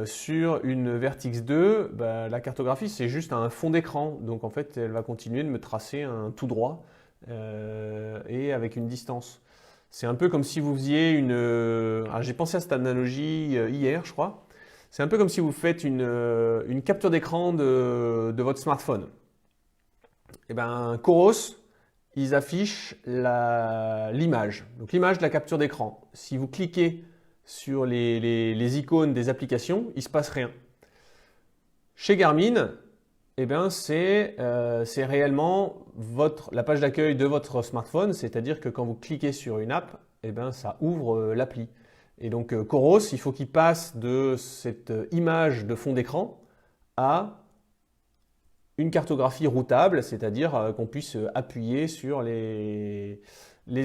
Sur une Vertix 2, la cartographie c'est juste un fond d'écran, donc en fait elle va continuer de me tracer un tout droit et avec une distance. C'est un peu comme si vous faisiez j'ai pensé à cette analogie hier, je crois. C'est un peu comme si vous faites une capture d'écran de votre smartphone. Et Coros, ils affichent l'image, donc l'image de la capture d'écran. Si vous cliquez sur les icônes des applications, il ne se passe rien. Chez Garmin, c'est réellement la page d'accueil de votre smartphone, c'est-à-dire que quand vous cliquez sur une app, ça ouvre l'appli. Et donc Coros, il faut qu'il passe de cette image de fond d'écran à une cartographie routable, c'est-à-dire qu'on puisse appuyer sur les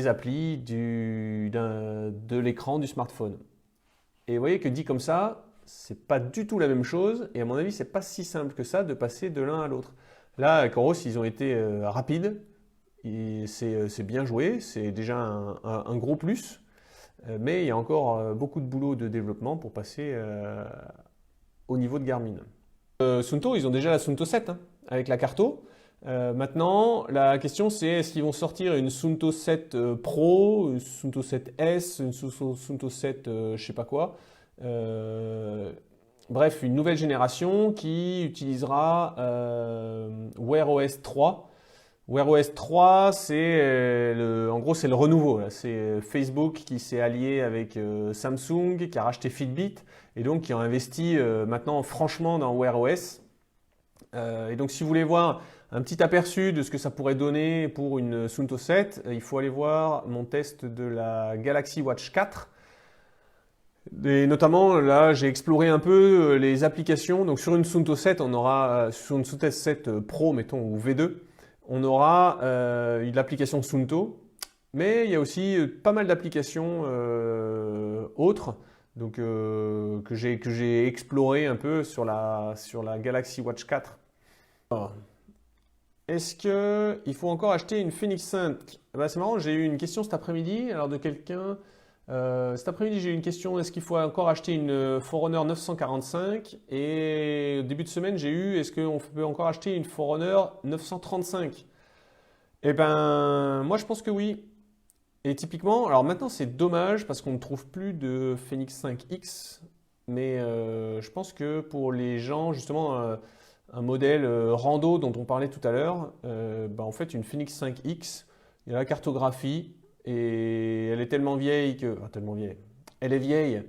applis de l'écran du smartphone. Et vous voyez que dit comme ça, c'est pas du tout la même chose. Et à mon avis, c'est pas si simple que ça de passer de l'un à l'autre. Là, Coros, ils ont été rapides. C'est bien joué. C'est déjà un gros plus. Mais il y a encore beaucoup de boulot de développement pour passer au niveau de Garmin. Suunto, ils ont déjà la Suunto 7 avec la carto. Maintenant, la question c'est est-ce qu'ils vont sortir une Suunto 7 Pro, une Suunto 7S, une Suunto 7 je sais pas quoi. Bref, une nouvelle génération qui utilisera Wear OS 3. Wear OS 3, en gros, c'est le renouveau. C'est Facebook qui s'est allié avec Samsung, qui a racheté Fitbit et donc qui a investi maintenant franchement dans Wear OS. Et donc, si vous voulez voir un petit aperçu de ce que ça pourrait donner pour une Suunto 7, il faut aller voir mon test de la Galaxy Watch 4. Et notamment, là, j'ai exploré un peu les applications. Donc, sur une Suunto 7, on aura, sur une Suunto 7 Pro, mettons, ou V2, on aura l'application Suunto. Mais il y a aussi pas mal d'applications autres donc, que j'ai exploré un peu sur la Galaxy Watch 4. Est-ce qu'il faut encore acheter une Phoenix 5? C'est marrant, j'ai eu une question cet après-midi alors de quelqu'un. Cet après-midi, j'ai eu une question, est-ce qu'il faut encore acheter une Forerunner 945? Et au début de semaine, j'ai eu, est-ce qu'on peut encore acheter une Forerunner 935? Moi je pense que oui. Et typiquement, alors maintenant c'est dommage parce qu'on ne trouve plus de Phoenix 5X, mais je pense que pour les gens, justement, un modèle rando dont on parlait tout à l'heure, en fait une Phoenix 5X, il y a la cartographie et elle est tellement vieille tellement vieille, elle est vieille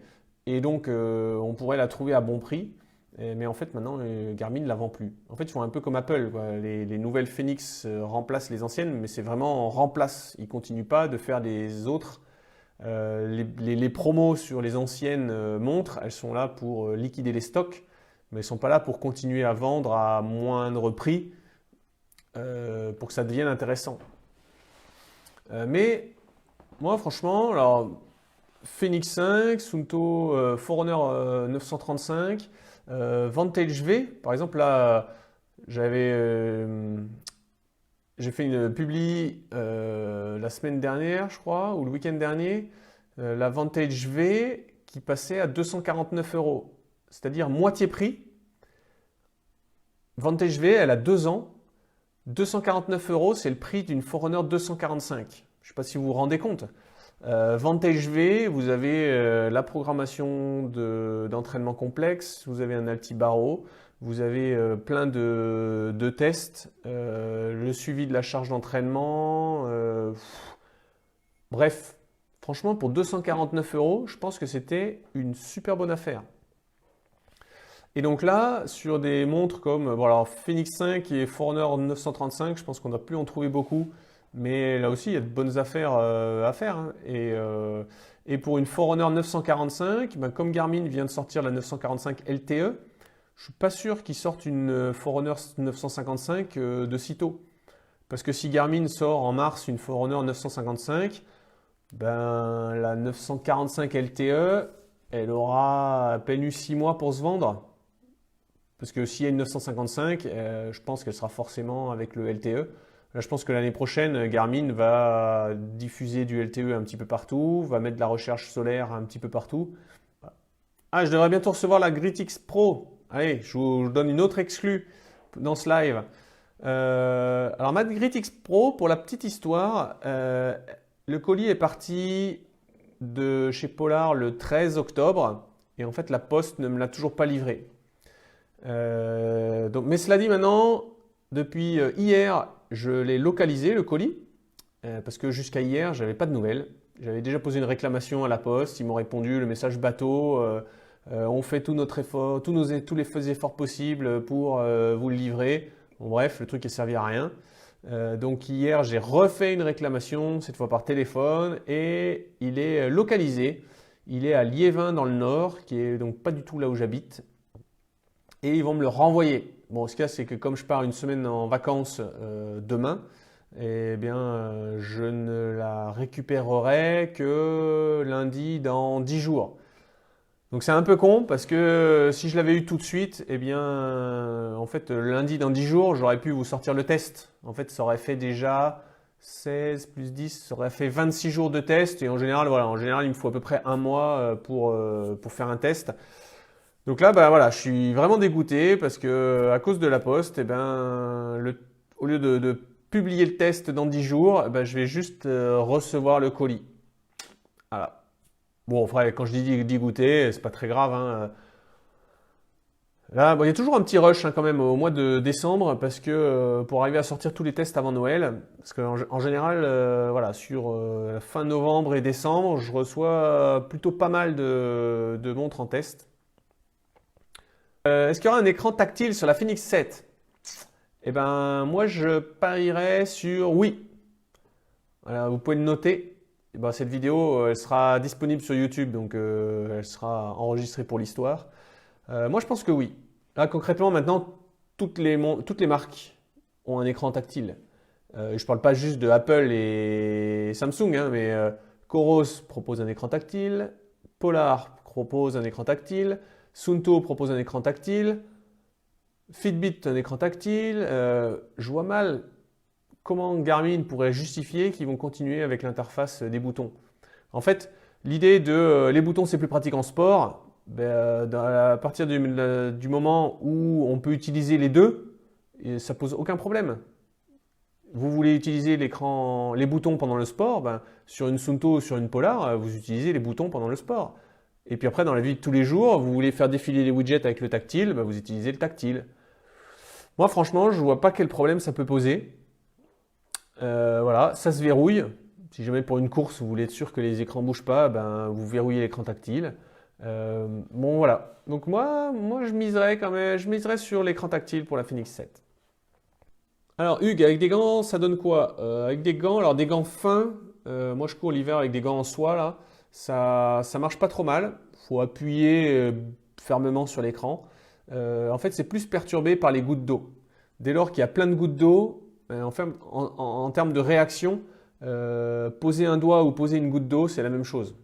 et donc on pourrait la trouver à bon prix. Mais en fait, maintenant, Garmin ne la vend plus. En fait, ils font un peu comme Apple, quoi. Les nouvelles Phoenix remplacent les anciennes, mais c'est vraiment en remplace. Ils ne continuent pas de faire des autres. Les promos sur les anciennes montres, elles sont là pour liquider les stocks, mais elles ne sont pas là pour continuer à vendre à moindre prix pour que ça devienne intéressant. Mais moi, franchement, alors, Phoenix 5, Suunto Forerunner 935, Vantage V, par exemple, là, j'ai fait une publi la semaine dernière, je crois, ou le week-end dernier, la Vantage V qui passait à 249 €, c'est-à-dire moitié prix. Vantage V, elle a 2 ans. 249 €, c'est le prix d'une Forerunner 245. Je ne sais pas si vous vous rendez compte. Vantage V, vous avez la programmation d'entraînement complexe, vous avez un alti-barreau, vous avez plein de tests, le suivi de la charge d'entraînement. Bref, franchement, pour 249 €, je pense que c'était une super bonne affaire. Et donc là, sur des montres comme bon, alors Phoenix 5 et Forerunner 935, je pense qu'on ne doit plus en trouver beaucoup. Mais là aussi, il y a de bonnes affaires à faire, hein. Et pour une Forerunner 945, ben, comme Garmin vient de sortir la 945 LTE, je suis pas sûr qu'ils sortent une Forerunner 955 de sitôt. Parce que si Garmin sort en mars une Forerunner 955, ben, la 945 LTE, elle aura à peine eu 6 mois pour se vendre. Parce que s'il y a une 955, je pense qu'elle sera forcément avec le LTE. Là, je pense que l'année prochaine, Garmin va diffuser du LTE un petit peu partout, va mettre de la recherche solaire un petit peu partout. Ah, je devrais bientôt recevoir la GritX Pro. Allez, je vous donne une autre exclue dans ce live. Alors, ma GritX Pro, pour la petite histoire, le colis est parti de chez Polar le 13 octobre et en fait, la poste ne me l'a toujours pas livré. Mais cela dit, maintenant, depuis hier, je l'ai localisé, le colis, parce que jusqu'à hier, je n'avais pas de nouvelles. J'avais déjà posé une réclamation à la poste, ils m'ont répondu le message bateau, on fait tout notre effort, tous les efforts possibles pour vous le livrer. Bon, bref, le truc est servi à rien. Donc hier, j'ai refait une réclamation, cette fois par téléphone, et il est localisé. Il est à Liévin dans le Nord, qui est donc pas du tout là où j'habite. Et ils vont me le renvoyer. Bon, ce qu'il y a, c'est que comme je pars une semaine en vacances demain, eh bien, je ne la récupérerai que lundi dans 10 jours. Donc c'est un peu con parce que si je l'avais eu tout de suite, eh bien, en fait, lundi dans 10 jours, j'aurais pu vous sortir le test. En fait, ça aurait fait déjà 16 plus 10, ça aurait fait 26 jours de test. Et en général, voilà, il me faut à peu près un mois pour faire un test. Donc là, bah, voilà, je suis vraiment dégoûté parce que à cause de la poste, eh ben, au lieu de publier le test dans 10 jours, eh ben, je vais juste recevoir le colis. Voilà. Bon, enfin, quand je dis dégoûté, c'est pas très grave, hein. Là, bon, il y a toujours un petit rush hein, quand même au mois de décembre parce que pour arriver à sortir tous les tests avant Noël, parce qu'en général, voilà, sur fin novembre et décembre, je reçois plutôt pas mal de montres en test. Est-ce qu'il y aura un écran tactile sur la Phoenix 7? Eh ben, moi, je parierais sur oui. Voilà, vous pouvez le noter. Eh ben, cette vidéo, elle sera disponible sur YouTube, donc elle sera enregistrée pour l'histoire. Moi, je pense que oui. Là, concrètement, maintenant, toutes les marques ont un écran tactile. Je ne parle pas juste de Apple et Samsung, hein, mais Coros propose un écran tactile, Polar propose un écran tactile, Suunto propose un écran tactile, Fitbit un écran tactile. Je vois mal comment Garmin pourrait justifier qu'ils vont continuer avec l'interface des boutons. En fait, l'idée de les boutons c'est plus pratique en sport, ben, à partir du moment où on peut utiliser les deux, ça pose aucun problème. Vous voulez utiliser les boutons pendant le sport, ben, sur une Suunto ou sur une Polar, vous utilisez les boutons pendant le sport. Et puis après, dans la vie de tous les jours, vous voulez faire défiler les widgets avec le tactile, ben, vous utilisez le tactile. Moi, franchement, je ne vois pas quel problème ça peut poser. Voilà, ça se verrouille. Si jamais pour une course, vous voulez être sûr que les écrans ne bougent pas, ben, vous verrouillez l'écran tactile. Bon, voilà. Donc moi, je miserais quand même, je miserais sur l'écran tactile pour la Phoenix 7. Alors Hugues, avec des gants, ça donne quoi? Avec des gants, alors des gants fins, moi je cours l'hiver avec des gants en soie là, ça marche pas trop mal. Faut appuyer fermement sur l'écran. En fait, c'est plus perturbé par les gouttes d'eau. Dès lors qu'il y a plein de gouttes d'eau, en termes de réaction, poser un doigt ou poser une goutte d'eau, c'est la même chose.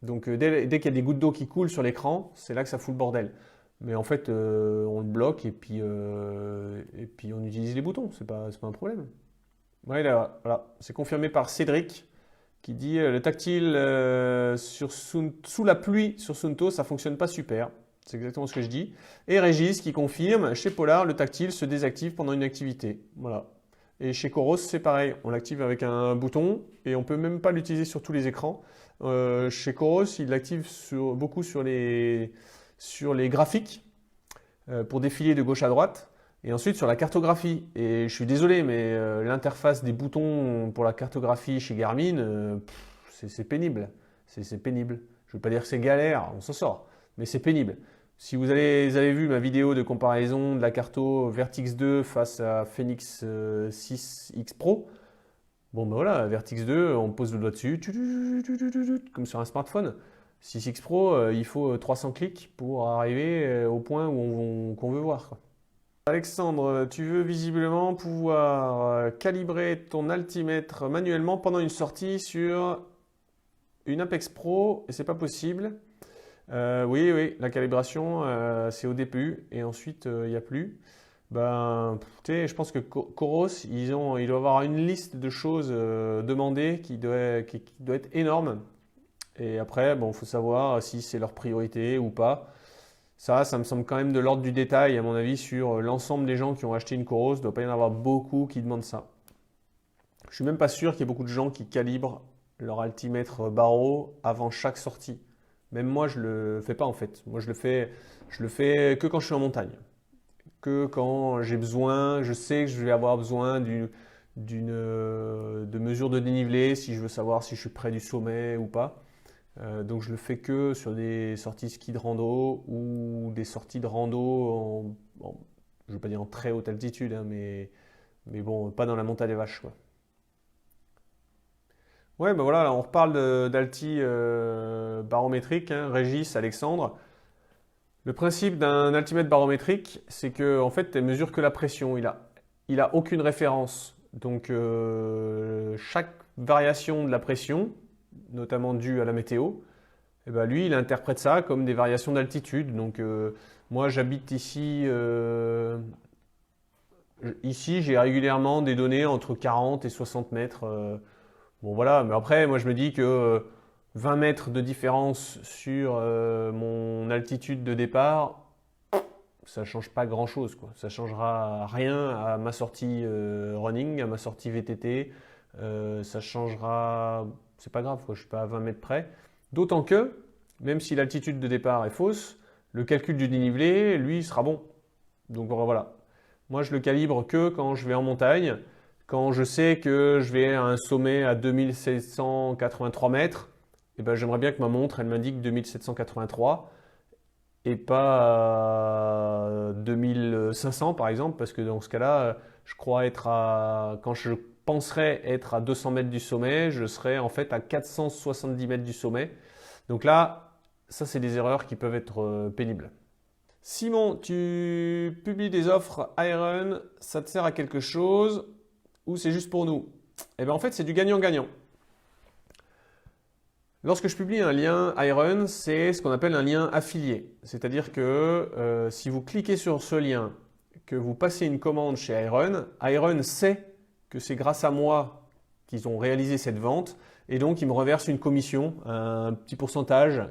Donc dès qu'il y a des gouttes d'eau qui coulent sur l'écran, c'est là que ça fout le bordel. Mais en fait, on le bloque et puis on utilise les boutons, c'est pas un problème. Ouais, là, voilà, c'est confirmé par Cédric qui dit le tactile sous la pluie sur Suunto, ça fonctionne pas super. C'est exactement ce que je dis. Et Régis qui confirme, chez Polar, le tactile se désactive pendant une activité. Voilà. Et chez Coros, c'est pareil. On l'active avec un bouton et on peut même pas l'utiliser sur tous les écrans. Chez Coros, il l'active beaucoup sur les graphiques pour défiler de gauche à droite. Et ensuite sur la cartographie. Et je suis désolé, mais l'interface des boutons pour la cartographie chez Garmin, c'est pénible. C'est pénible. Je ne veux pas dire que c'est galère, on s'en sort. Mais c'est pénible. Si vous avez vu ma vidéo de comparaison de la carto Vertix 2 face à Phoenix 6X Pro, bon ben voilà, Vertix 2, on pose le doigt dessus, comme sur un smartphone. 6X Pro, il faut 300 clics pour arriver au point qu'on veut voir, quoi. Alexandre, tu veux visiblement pouvoir calibrer ton altimètre manuellement pendant une sortie sur une Apex Pro et c'est pas possible. Oui, la calibration c'est au DPU et ensuite il n'y a plus. Ben, je pense que Coros, il doit avoir une liste de choses demandées qui doit être énorme. Et après, bon, il faut savoir si c'est leur priorité ou pas. Ça me semble quand même de l'ordre du détail, à mon avis, sur l'ensemble des gens qui ont acheté une Coros. Il ne doit pas y en avoir beaucoup qui demandent ça. Je suis même pas sûr qu'il y ait beaucoup de gens qui calibrent leur altimètre barreau avant chaque sortie. Même moi, je le fais pas en fait. Moi, je le fais que quand je suis en montagne. Que quand j'ai besoin, je sais que je vais avoir besoin de mesures de dénivelé si je veux savoir si je suis près du sommet ou pas. Donc je le fais que sur des sorties ski de rando ou des sorties de rando je ne veux pas dire en très haute altitude, hein, mais bon, pas dans la montagne des vaches, quoi. Ouais, ben voilà, là, on reparle d'alti barométrique, hein, Régis, Alexandre. Le principe d'un altimètre barométrique, c'est que en fait, elle mesure que la pression. Il a aucune référence. Donc chaque variation de la pression, notamment due à la météo, eh ben, lui, il interprète ça comme des variations d'altitude. Donc moi, j'habite ici. Ici, j'ai régulièrement des données entre 40 et 60 mètres. Bon voilà, mais après, moi je me dis que 20 mètres de différence sur mon altitude de départ, ça ne change pas grand-chose, quoi. Ça ne changera rien à ma sortie running, à ma sortie VTT. Ça changera, c'est pas grave, quoi, je ne suis pas à 20 mètres près. D'autant que, même si l'altitude de départ est fausse, le calcul du dénivelé, lui, sera bon. Donc voilà. Moi, je le calibre que quand je vais en montagne. Quand je sais que je vais à un sommet à 2783 mètres, eh ben, j'aimerais bien que ma montre, elle m'indique 2783 et pas 2500 par exemple, parce que dans ce cas-là, je crois quand je penserais être à 200 mètres du sommet, je serais en fait à 470 mètres du sommet. Donc là, ça c'est des erreurs qui peuvent être pénibles. Simon, tu publies des offres Iron, ça te sert à quelque chose ou c'est juste pour nous? Eh bien en fait c'est du gagnant-gagnant. Lorsque je publie un lien Iron, c'est ce qu'on appelle un lien affilié. C'est-à-dire que si vous cliquez sur ce lien, que vous passez une commande chez Iron, Iron sait que c'est grâce à moi qu'ils ont réalisé cette vente et donc il me reverse une commission, un petit pourcentage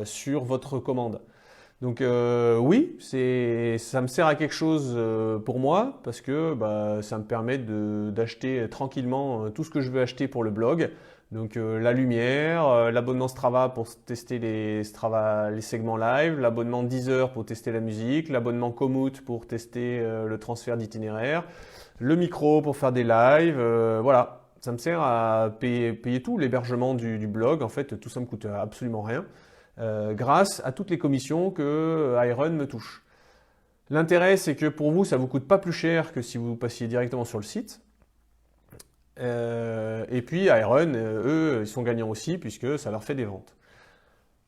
sur votre commande. Donc oui, ça me sert à quelque chose pour moi parce que ça me permet d'acheter tranquillement tout ce que je veux acheter pour le blog. Donc la lumière, l'abonnement Strava pour tester les segments live, l'abonnement Deezer pour tester la musique, l'abonnement Komoot pour tester le transfert d'itinéraire, le micro pour faire des lives, voilà. Ça me sert à payer tout, l'hébergement du blog. En fait, tout ça me coûte absolument rien. Grâce à toutes les commissions que Iron me touche. L'intérêt, c'est que pour vous, ça ne vous coûte pas plus cher que si vous passiez directement sur le site. Et puis Iron, eux, ils sont gagnants aussi puisque ça leur fait des ventes.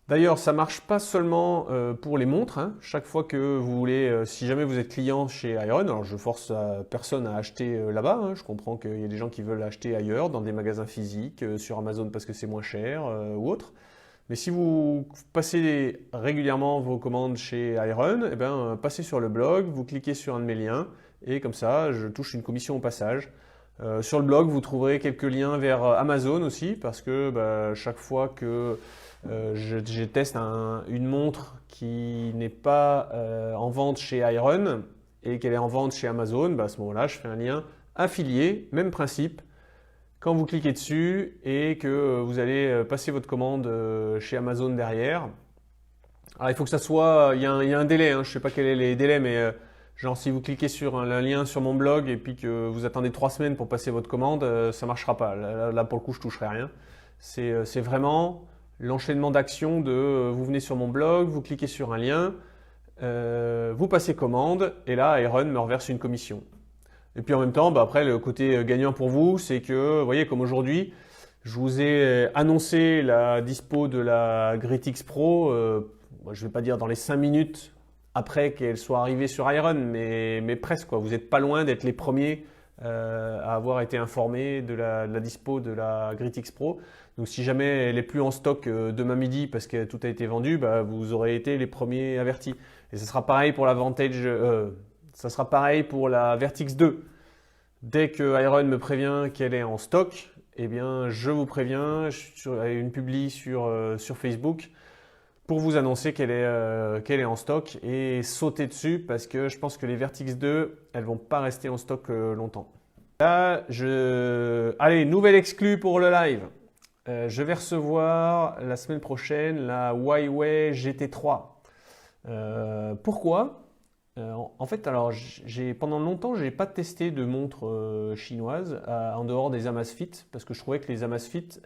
D'ailleurs, ça ne marche pas seulement pour les montres, hein. Chaque fois que vous voulez, si jamais vous êtes client chez Iron, alors je force personne à acheter là-bas, hein. Je comprends qu'il y a des gens qui veulent acheter ailleurs, dans des magasins physiques, sur Amazon parce que c'est moins cher ou autre. Mais si vous passez régulièrement vos commandes chez Iron, eh ben, passez sur le blog, vous cliquez sur un de mes liens et comme ça, je touche une commission au passage. Sur le blog, vous trouverez quelques liens vers Amazon aussi, parce que chaque fois que je teste une montre qui n'est pas en vente chez Iron et qu'elle est en vente chez Amazon, à ce moment-là, je fais un lien affilié, même principe. Quand vous cliquez dessus et que vous allez passer votre commande chez Amazon derrière, alors il faut que ça soit, il y a un délai, je ne sais pas quels sont les délais, mais genre si vous cliquez sur un lien sur mon blog et puis que vous attendez 3 semaines pour passer votre commande, ça ne marchera pas. Là, pour le coup, je ne toucherai rien. C'est vraiment l'enchaînement d'actions de vous venez sur mon blog, vous cliquez sur un lien, vous passez commande et là, Iron me reverse une commission. Et puis en même temps, après, le côté gagnant pour vous, c'est que, vous voyez, comme aujourd'hui, je vous ai annoncé la dispo de la GridX Pro, je ne vais pas dire dans les 5 minutes après qu'elle soit arrivée sur Iron, mais presque, quoi. Vous n'êtes pas loin d'être les premiers à avoir été informés de la dispo de la GridX Pro. Donc si jamais elle n'est plus en stock demain midi parce que tout a été vendu, vous aurez été les premiers avertis. Et ce sera pareil pour la Vantage, ça sera pareil pour la Vertix 2. Dès que Iron me prévient qu'elle est en stock, eh bien je vous préviens, une publie sur Facebook pour vous annoncer qu'elle est en stock et sauter dessus parce que je pense que les Vertix 2, elles vont pas rester en stock longtemps. Là, allez, nouvelle exclue pour le live. Je vais recevoir la semaine prochaine la Huawei GT3. Pourquoi? En fait, alors pendant longtemps, j'ai pas testé de montres chinoises en dehors des Amazfit parce que je trouvais que les Amazfit,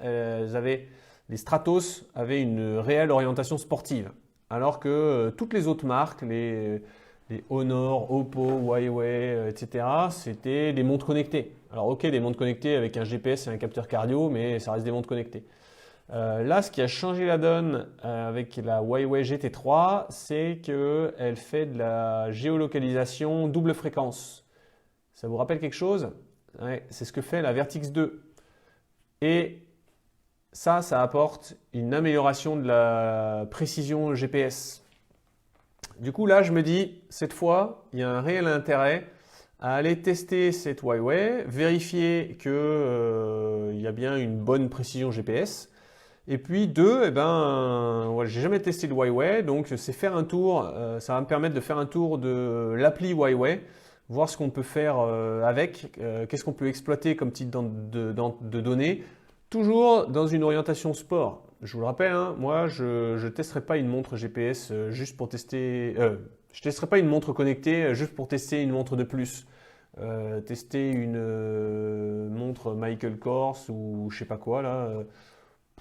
les Stratos avaient une réelle orientation sportive, alors que toutes les autres marques, les Honor, Oppo, Huawei, etc., c'était des montres connectées. Alors ok, des montres connectées avec un GPS et un capteur cardio, mais ça reste des montres connectées. Là, ce qui a changé la donne avec la Huawei GT3, c'est qu'elle fait de la géolocalisation double fréquence. Ça vous rappelle quelque chose? Ouais, c'est ce que fait la Vertix 2. Et ça apporte une amélioration de la précision GPS. Du coup, là, je me dis, cette fois, il y a un réel intérêt à aller tester cette Huawei, vérifier qu'il y a bien une bonne précision GPS. Et puis deux, j'ai jamais testé le Huawei, donc c'est faire un tour, ça va me permettre de faire un tour de l'appli Huawei, voir ce qu'on peut faire avec, qu'est-ce qu'on peut exploiter comme type de données, toujours dans une orientation sport. Je vous le rappelle, moi je ne testerai pas une montre GPS juste pour tester, je testerai pas une montre connectée juste pour tester une montre de plus. Tester une montre Michael Kors ou je sais pas quoi là.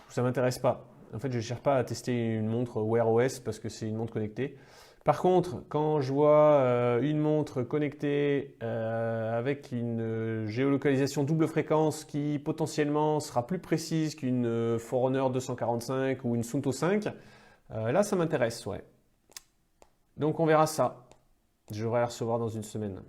Ça ne m'intéresse pas. En fait, je ne cherche pas à tester une montre Wear OS parce que c'est une montre connectée. Par contre, quand je vois une montre connectée avec une géolocalisation double fréquence qui potentiellement sera plus précise qu'une Forerunner 245 ou une Suunto 5, là, ça m'intéresse, ouais. Donc, on verra ça. Je devrais la recevoir dans une semaine.